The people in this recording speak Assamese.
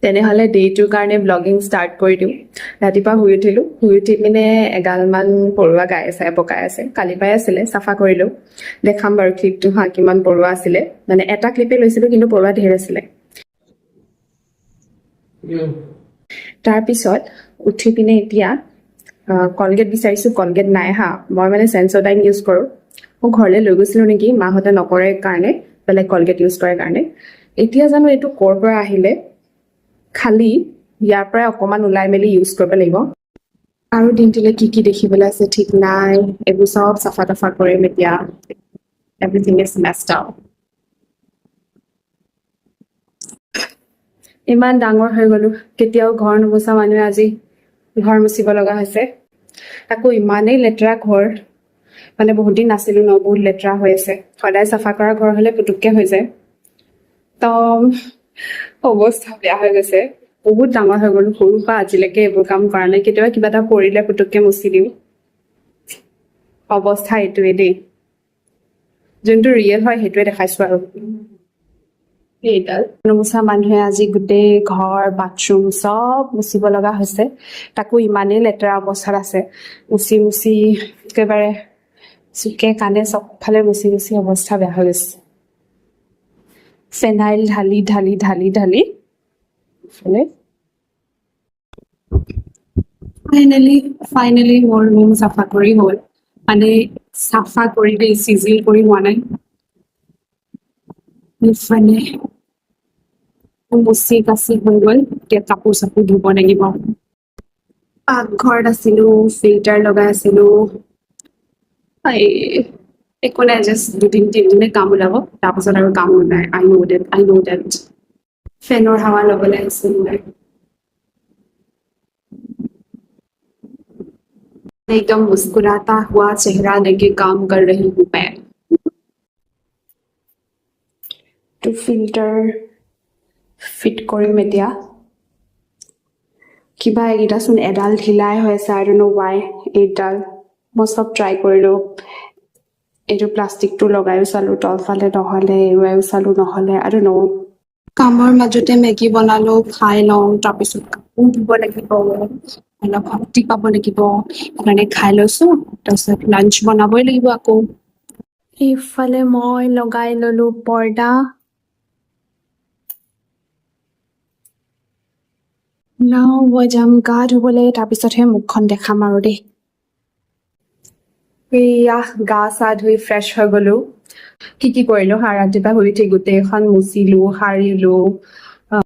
তেনেহ'লে ডে'টোৰ কাৰণে ব্লগিং ষ্টাৰ্ট কৰি দিওঁ। ৰাতিপুৱা শুই উঠি পিনে এগালমান পৰুৱা পকাই আছে। কালি পৰাই আছিলে, চাফা কৰিলোঁ। দেখাম বাৰু ক্লিপটো কিমান পৰুৱা আছিলে। মানে এটা ক্লিপে লৈছিলোঁ, কিন্তু পৰুৱা ঢেৰ আছিলে। তাৰপিছত উঠি পিনে এতিয়া কলগেট বিচাৰিছোঁ, কলগেট নাই হা। মই মানে চেন্সোডাইন ইউজ কৰোঁ। মই ঘৰলৈ লৈ গৈছিলোঁ নেকি, মাহঁতে নকৰে কাৰণে, বেলেগ কলগেট ইউজ কৰে কাৰণে। এতিয়া জানো এইটো ক'ৰ পৰা আহিলে, খালি ইয়াৰ পৰাই অকণমান ওলাই মেলি ইউজ কৰিব লাগিব। আৰু দিনটোলৈ কি দেখিবলৈ আছে ঠিক নাই। এইবোৰ চব চাফা তাফা কৰিম এতিয়া। Everything is messed up. ইমান ডাঙৰ হৈ গ'লো, কেতিয়াও ঘৰ নুমুচা মানুহে আজি ঘৰ মুচিব লগা হৈছে। তাকো ইমানেই লেতেৰা ঘৰ, মানে বহুত দিন নাছিলো ন, বহুত লেতেৰা হৈ আছে। সদায় চাফা কৰা ঘৰ হ'লে পুতুককে হৈ যায়। তো অৱস্থা বেয়া হৈ গৈছে। বহুত ডাঙৰ হৈ গ'লো, সৰুৰ পৰা আজিলৈকে এইবোৰ কাম কৰা নাই। কেতিয়াবা কিবা এটা পৰিলে পুতুককে মুচি দিওঁ। অৱস্থা এইটোৱে দেই, যোনটো ৰিয়েল হয় সেইটোৱে দেখাইছো আৰু। এইডাল নুমুচা মানুহে আজি গোটেই ঘৰ বাথৰুম চব মুচিব লগা হৈছে। তাকো ইমানেই লেতেৰা অৱস্থাত আছে। মুচি একেবাৰে চুকে কাণে চবফালে মুচি অৱস্থা বেয়া হৈ গৈছে। ফেনাইল ঢালি ফাইনেলি মোৰ ৰুম চাফা কৰি হ'ল। মানে চাফা কৰি দেই, চিজিল কৰি হোৱা নাই। ইফালে মুচি কাচি হৈ গ'ল। এতিয়া কাপোৰ চাপোৰ ধুব লাগিব। পাকঘৰত আছিলো, ফিল্টাৰ লগাই আছিলো। একো নাই, জাষ্ট 2-3 দিনে কাম ওলাব, তাৰপাছত আৰু কাম নোলায়। আই ন' ডেট। ফেনৰ হাৱা ল'বলৈ আহিছিলো মই। एकदम मुस्कुराता हुआ चेहरा लेके काम कर रही हूँ मैं। तो ফিল্টাৰ ফিট কৰিম এতিয়া। কিবা এইকেইটাচোন এডাল ঢিলাই হৈ আছে, আই ডোন্ট ন' ৱাই। এইডাল মই চব ট্ৰাই কৰিলোঁ। এইটো প্লাষ্টিকটো লগাইও চালোঁ, তলফালে নহ'লে, এৰুৱাইও চালোঁ, নহ'লে। আই ডোন্ট ন'। কামৰ মাজতে মেগী বনালোঁ, খাই লওঁ। তাৰপিছত কাপোৰ ধুব লাগিব, অলপ শক্তি পাব লাগিব, সেইকাৰণে খাই লৈছোঁ। তাৰপিছত লাঞ্চ বনাবই লাগিব আকৌ। ইফালে মই লগাই ল'লোঁ পৰ্দা। নাও মই যাম গা ধুবলৈ, তাৰপিছতহে মুখখন দেখাম আৰু দেই। এয়া গা চা ধুই ফ্ৰেছ হৈ গ'লো। কি কৰিলোঁ হা, ৰাতিপুৱা শুই উঠি গোটেইখন মুচিলোঁ, সাৰিলোঁ,